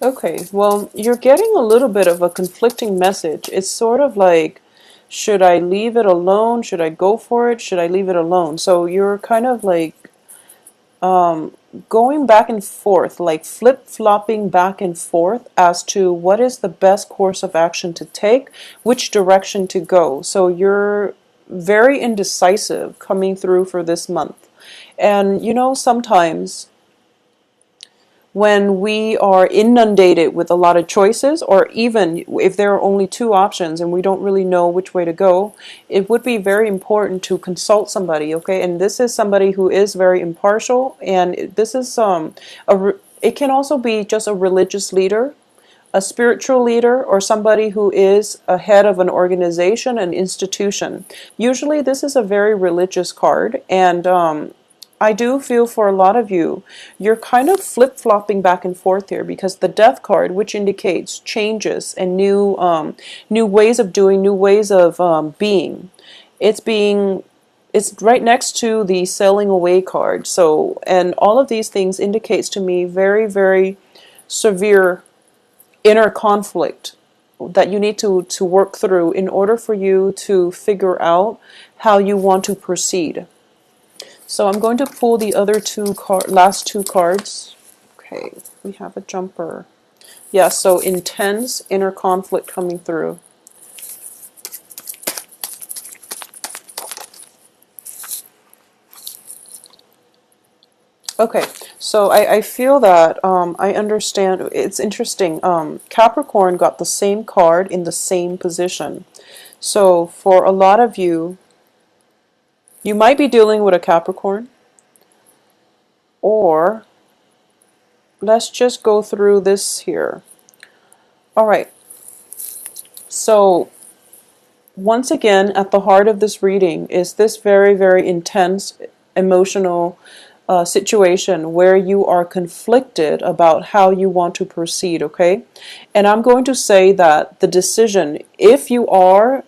Okay, well, you're getting a little bit of a conflicting message. It's sort of like, should I leave it alone? Should I go for it? Should I leave it alone? So you're kind of like going back and forth, like flip-flopping back and forth as to what is the best course of action to take, which direction to go. So you're very indecisive coming through for this month. And you know, sometimes when we are inundated with a lot of choices, or even if there are only two options and we don't really know which way to go, it would be very important to consult somebody, okay? And this is somebody who is very impartial, and this is it can also be just a religious leader, a spiritual leader, or somebody who is a head of an organization, an institution. Usually this is a very religious card, and I do feel for a lot of you, you're kind of flip-flopping back and forth here, because the Death card, which indicates changes and new ways of doing, new ways of being, it's right next to the sailing away card. So, and all of these things indicates to me very, very severe inner conflict that you need to work through in order for you to figure out how you want to proceed. So I'm going to pull the other last two cards. Okay, we have a jumper. Yeah, so intense inner conflict coming through. Okay, so I feel that I understand. It's interesting. Capricorn got the same card in the same position. So for a lot of you, you might be dealing with a Capricorn, or let's just go through this here. All right. So once again, at the heart of this reading is this very, very intense emotional situation where you are conflicted about how you want to proceed, okay? And I'm going to say that the decision, if you are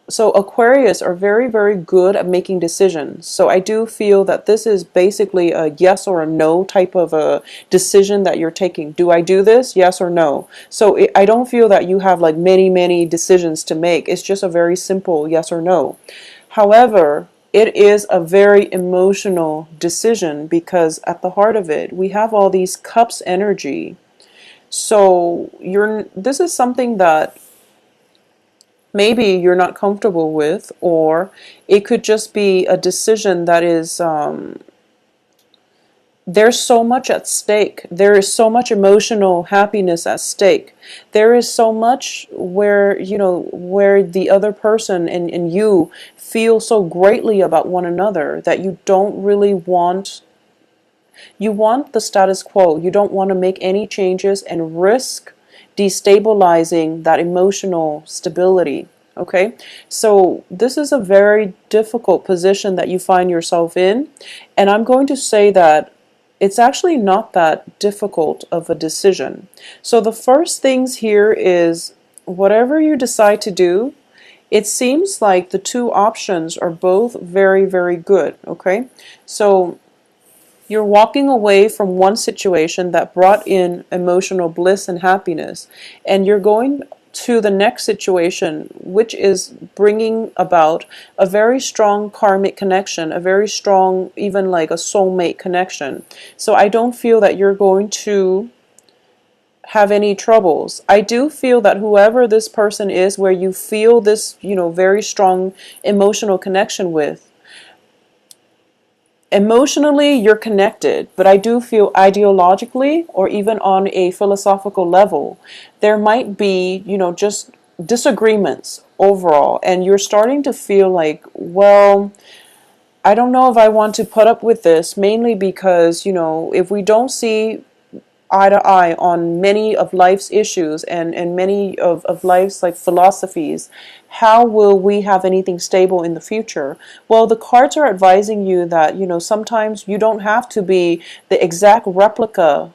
so Aquarius are very, very good at making decisions. So I do feel that this is basically a yes or a no type of a decision that you're taking. Do I do this? Yes or no. So I don't feel that you have like many, many decisions to make. It's just a very simple yes or no. However, it is a very emotional decision, because at the heart of it, we have all these cups energy. So this is something that maybe you're not comfortable with, or it could just be a decision that is there's so much at stake. There is so much emotional happiness at stake. There is so much where, you know, where the other person and you feel so greatly about one another that you don't really want, you want the status quo. You don't want to make any changes and risk destabilizing that emotional stability. Okay, so this is a very difficult position that you find yourself in, and I'm going to say that it's actually not that difficult of a decision. So the first things here is, whatever you decide to do, it seems like the two options are both very, very good. Okay, so you're walking away from one situation that brought in emotional bliss and happiness, and you're going to the next situation, which is bringing about a very strong karmic connection, a very strong, even like a soulmate connection. So I don't feel that you're going to have any troubles. I do feel that whoever this person is, where you feel this, you know, very strong emotional connection with, emotionally you're connected, but I do feel ideologically, or even on a philosophical level, there might be, you know, just disagreements overall, and you're starting to feel like, well, I don't know if I want to put up with this, mainly because, you know, if we don't see eye to eye on many of life's issues, and many of life's like philosophies, how will we have anything stable in the future? Well, the cards are advising you that, you know, sometimes you don't have to be the exact replica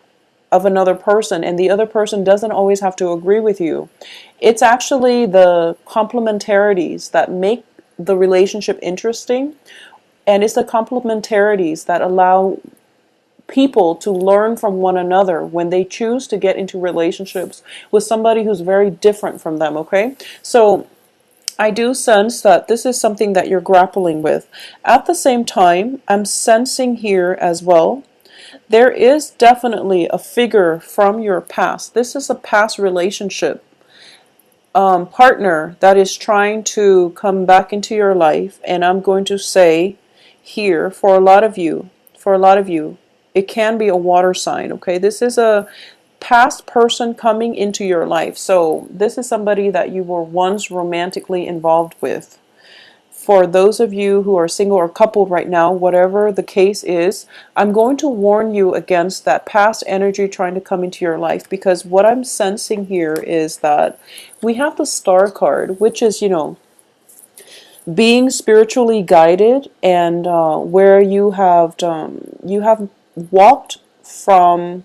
of another person, and the other person doesn't always have to agree with you. It's actually the complementarities that make the relationship interesting, and it's the complementarities that allow people to learn from one another when they choose to get into relationships with somebody who's very different from them, okay? So I do sense that this is something that you're grappling with. At the same time, I'm sensing here as well, there is definitely a figure from your past. This is a past relationship partner that is trying to come back into your life. And I'm going to say here, for a lot of you, it can be a water sign, okay? This is a past person coming into your life. So this is somebody that you were once romantically involved with. For those of you who are single or coupled right now, whatever the case is, I'm going to warn you against that past energy trying to come into your life, because what I'm sensing here is that we have the Star card, which is, being spiritually guided, and where you have walked from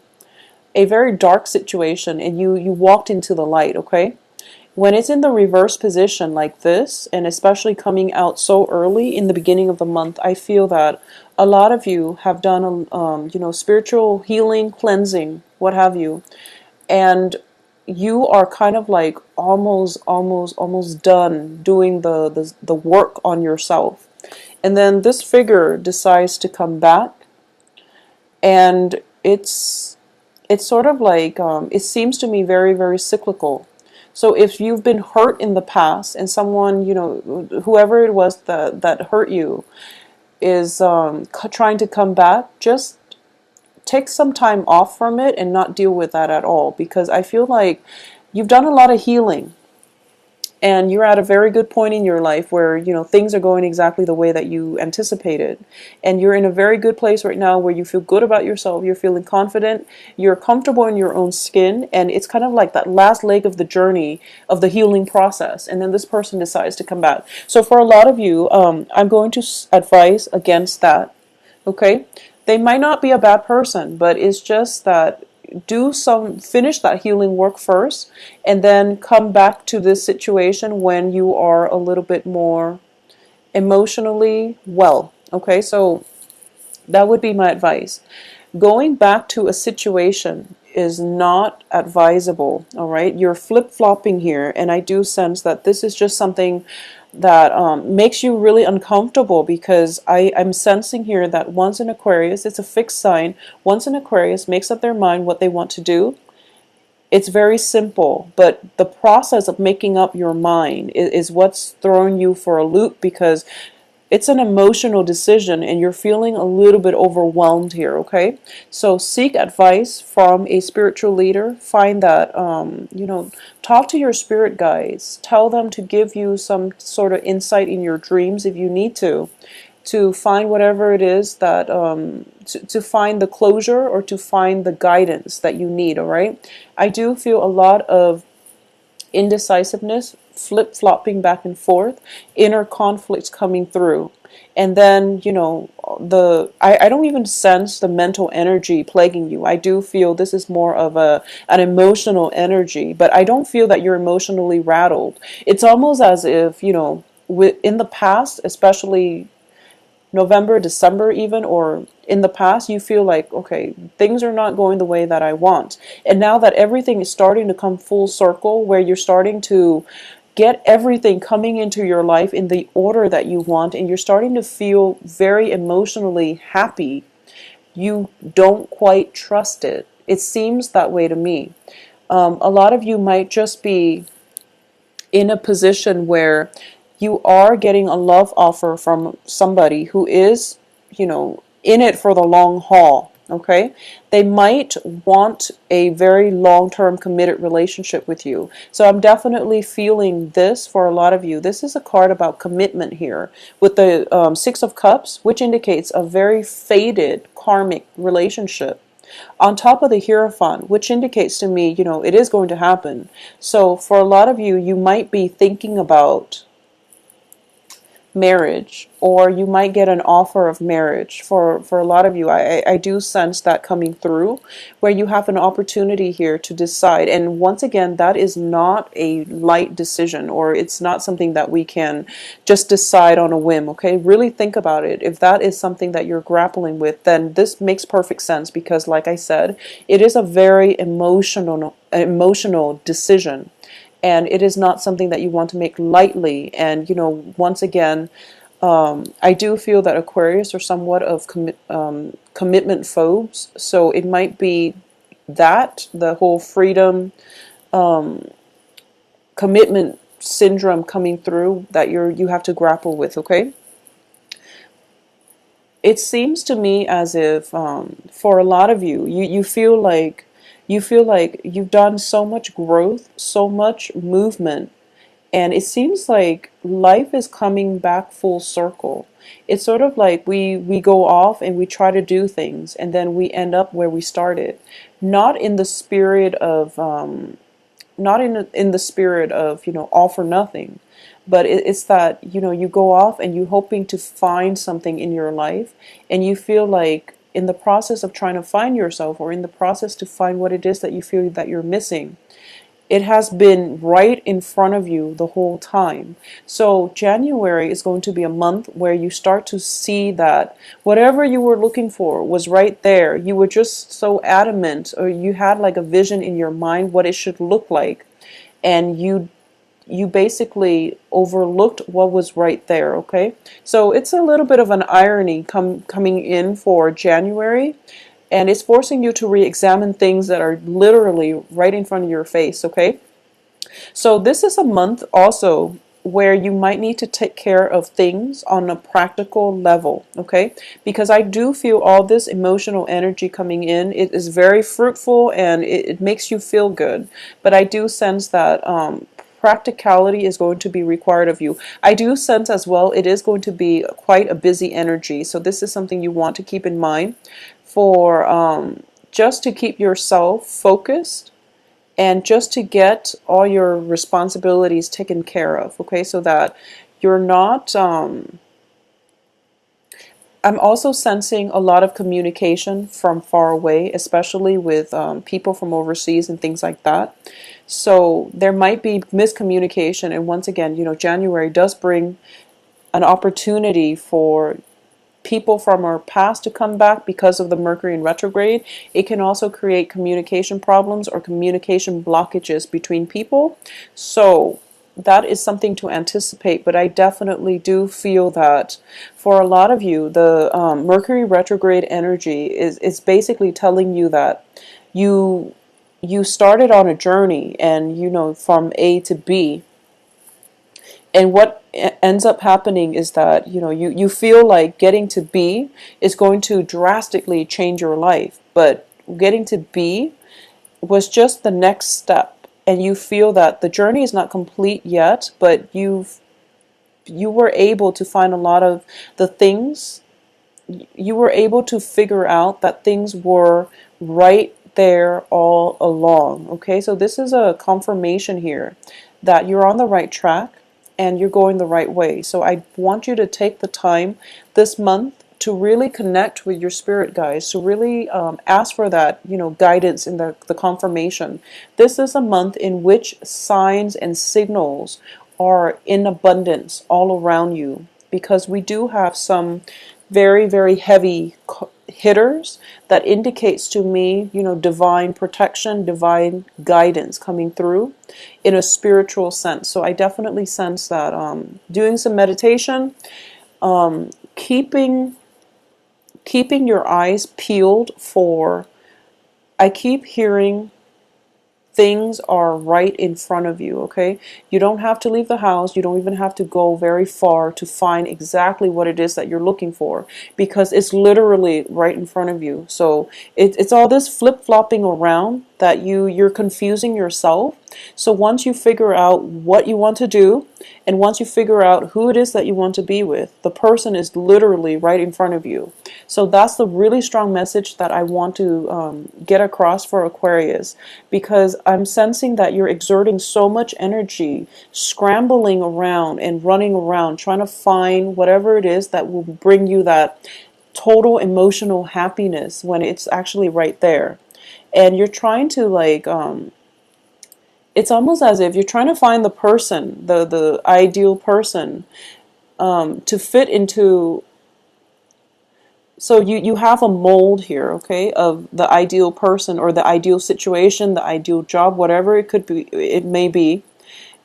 a very dark situation and you walked into the light, okay? When it's in the reverse position like this, and especially coming out so early in the beginning of the month, I feel that a lot of you have done, spiritual healing, cleansing, what have you, and you are kind of like almost done doing the work on yourself. And then this figure decides to come back, and it's sort of like, it seems to me very, very cyclical. So if you've been hurt in the past and someone, whoever it was that hurt you is trying to come back, just take some time off from it and not deal with that at all. Because I feel like you've done a lot of healing. And you're at a very good point in your life where, things are going exactly the way that you anticipated. And you're in a very good place right now where you feel good about yourself. You're feeling confident. You're comfortable in your own skin. And it's kind of like that last leg of the journey of the healing process. And then this person decides to come back. So for a lot of you, I'm going to advise against that. Okay? They might not be a bad person, but it's just that finish that healing work first, and then come back to this situation when you are a little bit more emotionally well. Okay, so that would be my advice. Going back to a situation is not advisable. All right, you're flip-flopping here, and I do sense that this is just something that makes you really uncomfortable, because I'm sensing here that once an Aquarius, it's a fixed sign, once an Aquarius makes up their mind what they want to do, it's very simple, but the process of making up your mind is what's throwing you for a loop, because it's an emotional decision and you're feeling a little bit overwhelmed here, okay? So seek advice from a spiritual leader. Find that, talk to your spirit guides. Tell them to give you some sort of insight in your dreams if you need to find whatever it is that, to find the closure or to find the guidance that you need, all right? I do feel a lot of indecisiveness, flip-flopping back and forth, inner conflicts coming through. And then, I don't even sense the mental energy plaguing you. I do feel this is more of an emotional energy, but I don't feel that you're emotionally rattled. It's almost as if, in the past, especially November, December even, or in the past, you feel like, okay, things are not going the way that I want. And now that everything is starting to come full circle, where you're starting to get everything coming into your life in the order that you want, and you're starting to feel very emotionally happy, you don't quite trust it. It seems that way to me. A lot of you might just be in a position where you are getting a love offer from somebody who is, in it for the long haul, okay? They might want a very long-term committed relationship with you. So I'm definitely feeling this for a lot of you. This is a card about commitment here with the Six of Cups, which indicates a very faded karmic relationship. On top of the Hierophant, which indicates to me, it is going to happen. So for a lot of you, you might be thinking about marriage, or you might get an offer of marriage. For a lot of you, I do sense that coming through, where you have an opportunity here to decide. And once again, that is not a light decision, or it's not something that we can just decide on a whim. Okay, really think about it. If that is something that you're grappling with, then this makes perfect sense, because like I said, it is a very emotional decision, and it is not something that you want to make lightly. And once again, I do feel that Aquarius are somewhat of commitment phobes, so it might be that the whole freedom commitment syndrome coming through that you have to grapple with. Okay, it seems to me as if for a lot of you, you feel like you've done so much growth, so much movement, and it seems like life is coming back full circle. It's sort of like we go off and we try to do things, and then we end up where we started. Not in the spirit of all for nothing, but it's that you go off and you're hoping to find something in your life, and you feel like in the process of trying to find yourself, or in the process to find what it is that you feel that you're missing, it has been right in front of you the whole time. So January is going to be a month where you start to see that whatever you were looking for was right there. You were just so adamant, or you had like a vision in your mind what it should look like, and you basically overlooked what was right there. Okay, so it's a little bit of an irony coming in for January, and it's forcing you to re-examine things that are literally right in front of your face. Okay, so this is a month also where you might need to take care of things on a practical level. Okay, because I do feel all this emotional energy coming in, it is very fruitful, and it makes you feel good, but I do sense that practicality is going to be required of you. I do sense as well it is going to be quite a busy energy, so this is something you want to keep in mind for just to keep yourself focused, and just to get all your responsibilities taken care of. Okay, so that you're not I'm also sensing a lot of communication from far away, especially with people from overseas and things like that. So there might be miscommunication. And once again, January does bring an opportunity for people from our past to come back because of the Mercury in retrograde. It can also create communication problems or communication blockages between people. So that is something to anticipate, but I definitely do feel that for a lot of you, the Mercury retrograde energy is basically telling you that you started on a journey, and from A to B, and what ends up happening is that you feel like getting to B is going to drastically change your life, but getting to B was just the next step. And you feel that the journey is not complete yet, but you were able to find a lot of the things. You were able to figure out that things were right there all along. Okay, so this is a confirmation here that you're on the right track and you're going the right way. So I want you to take the time this month to really connect with your spirit guides, to really ask for that, guidance in the confirmation. This is a month in which signs and signals are in abundance all around you, because we do have some very, very heavy hitters that indicates to me, divine protection, divine guidance coming through in a spiritual sense. So I definitely sense that doing some meditation, keeping your eyes peeled for, I keep hearing things are right in front of you. Okay, you don't have to leave the house, you don't even have to go very far to find exactly what it is that you're looking for, because it's literally right in front of you. So it's all this flip-flopping around that you're confusing yourself. So once you figure out what you want to do, and once you figure out who it is that you want to be with, the person is literally right in front of you. So that's the really strong message that I want to get across for Aquarius, because I'm sensing that you're exerting so much energy, scrambling around and running around, trying to find whatever it is that will bring you that total emotional happiness when it's actually right there. And you're trying to like it's almost as if you're trying to find the person, the ideal person, to fit into. So you have a mold here, okay, of the ideal person or the ideal situation, the ideal job, whatever it could be, it may be.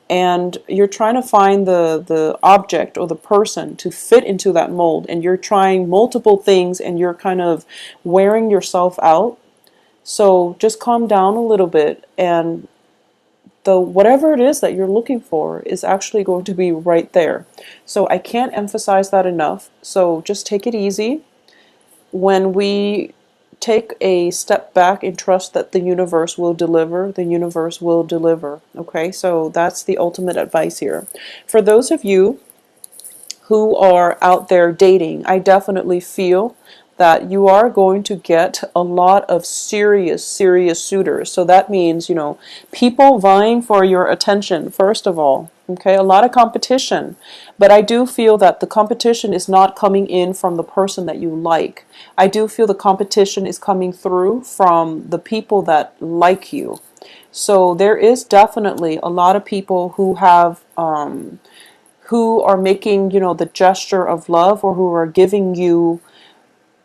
And you're trying to find the object or the person to fit into that mold, and you're trying multiple things, and you're kind of wearing yourself out. So just calm down a little bit, and the whatever it is that you're looking for is actually going to be right there. So I can't emphasize that enough. So just take it easy. When we take a step back and trust that the universe will deliver, the universe will deliver. Okay, so that's the ultimate advice here. For those of you who are out there dating, I definitely feel that you are going to get a lot of serious suitors. So that means, people vying for your attention, first of all. Okay, a lot of competition. But I do feel that the competition is not coming in from the person that you like. I do feel the competition is coming through from the people that like you. So there is definitely a lot of people who have who are making, the gesture of love, or who are giving you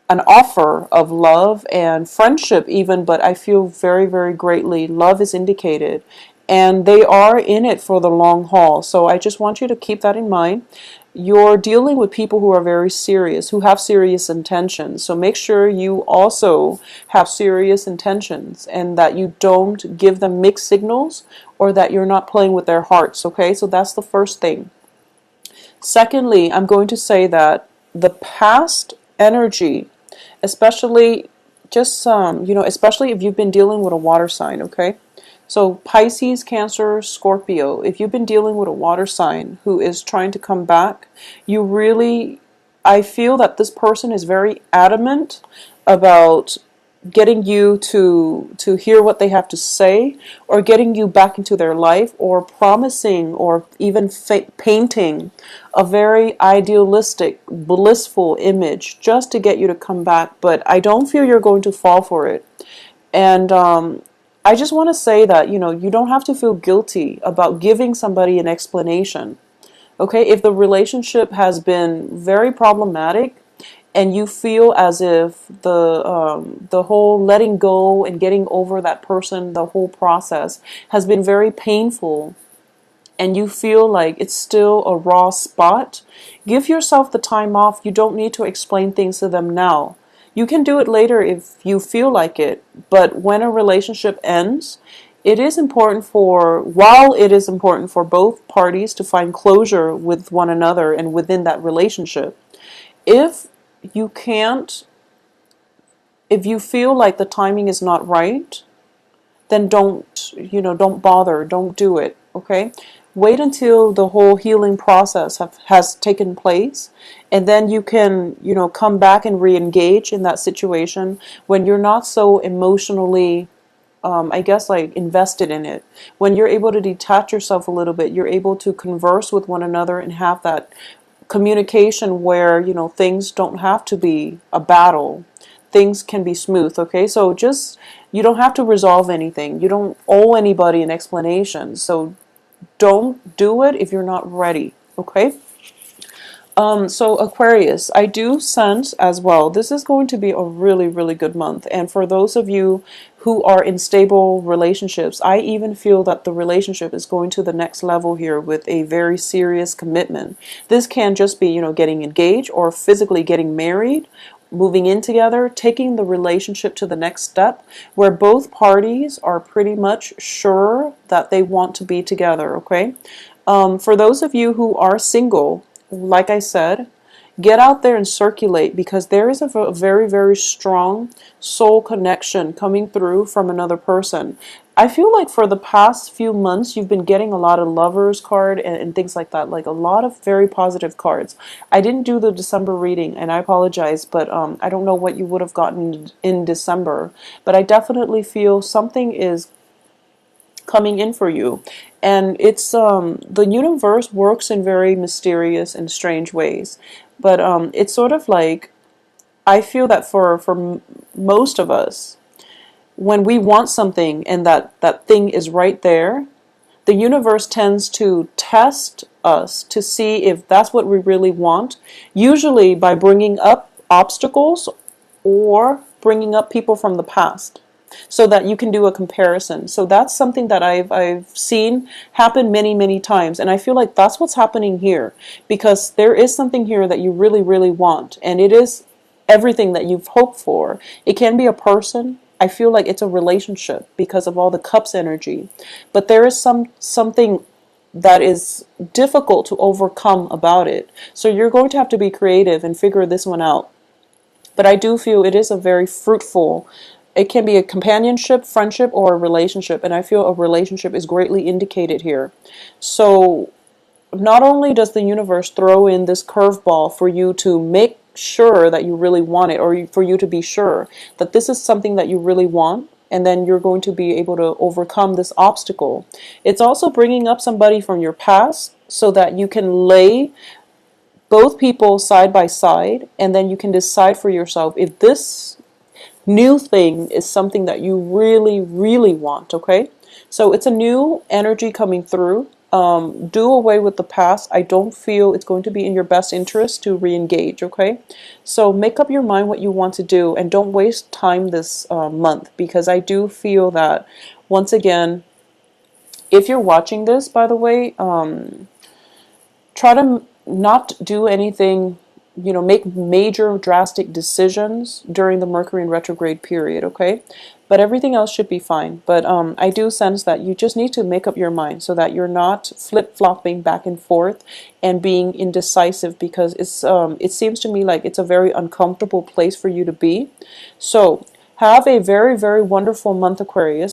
an offer of love and friendship even, but I feel very, very greatly love is indicated, and they are in it for the long haul. So I just want you to keep that in mind. You're dealing with people who are very serious, who have serious intentions. So make sure you also have serious intentions, and that you don't give them mixed signals, or that you're not playing with their hearts. Okay, so that's the first thing. Secondly, I'm going to say that the past energy, especially especially if you've been dealing with a water sign, okay? So Pisces, Cancer, Scorpio, if you've been dealing with a water sign who is trying to come back, I feel that this person is very adamant about getting you to hear what they have to say, or getting you back into their life, or promising, or even painting a very idealistic, blissful image just to get you to come back. But I don't feel you're going to fall for it. And I just want to say that, you don't have to feel guilty about giving somebody an explanation. Okay, if the relationship has been very problematic, and you feel as if the whole letting go and getting over that person, the whole process has been very painful, and you feel like it's still a raw spot, give yourself the time off. You don't need to explain things to them now. You can do it later if you feel like it, but when a relationship ends, while it is important for both parties to find closure with one another and within that relationship, if you can't, if you feel like the timing is not right, then don't bother, don't do it, okay? Wait until the whole healing process has taken place, and then you can, come back and re-engage in that situation when you're not so emotionally, I guess, like invested in it. When you're able to detach yourself a little bit, you're able to converse with one another and have that communication where, things don't have to be a battle. Things can be smooth, okay? So you don't have to resolve anything. You don't owe anybody an explanation. So don't do it if you're not ready, okay? So Aquarius, I do sense as well, this is going to be a really, really good month. And for those of you who are in stable relationships, I even feel that the relationship is going to the next level here with a very serious commitment. This can just be, getting engaged, or physically getting married, moving in together, taking the relationship to the next step, where both parties are pretty much sure that they want to be together, okay? For those of you who are single, like I said, Get out there and circulate, because there is a very, very strong soul connection coming through from another person. I feel like for the past few months, you've been getting a lot of lovers card and things like that, like a lot of very positive cards. I didn't do the December reading, and I apologize, but I don't know what you would have gotten in December, but I definitely feel something is coming in for you. And it's the universe works in very mysterious and strange ways, but it's sort of like, I feel that for most of us, when we want something and that thing is right there, the universe tends to test us to see if that's what we really want, usually by bringing up obstacles or bringing up people from the past, so that you can do a comparison. So that's something that I've seen happen many, many times, and I feel like that's what's happening here, because there is something here that you really, really want, and it is everything that you've hoped for. It can be a person. I feel like it's a relationship because of all the cups energy, but there is something that is difficult to overcome about it. So you're going to have to be creative and figure this one out. But I do feel it is a very fruitful, it can be a companionship, friendship, or a relationship. And I feel a relationship is greatly indicated here. So not only does the universe throw in this curveball for you to make sure that you really want it, or for you to be sure that this is something that you really want, and then you're going to be able to overcome this obstacle. It's also bringing up somebody from your past so that you can lay both people side by side, and then you can decide for yourself if this new thing is something that you really, really want, okay? So it's a new energy coming through. Do away with the past. I don't feel it's going to be in your best interest to re-engage, okay? So make up your mind what you want to do, and don't waste time this month, because I do feel that, once again, if you're watching this, by the way, try to not do anything, make major drastic decisions during the Mercury in retrograde period, okay? But everything else should be fine. But I do sense that you just need to make up your mind so that you're not flip-flopping back and forth and being indecisive, because it seems to me like it's a very uncomfortable place for you to be. So have a very, very wonderful month, Aquarius.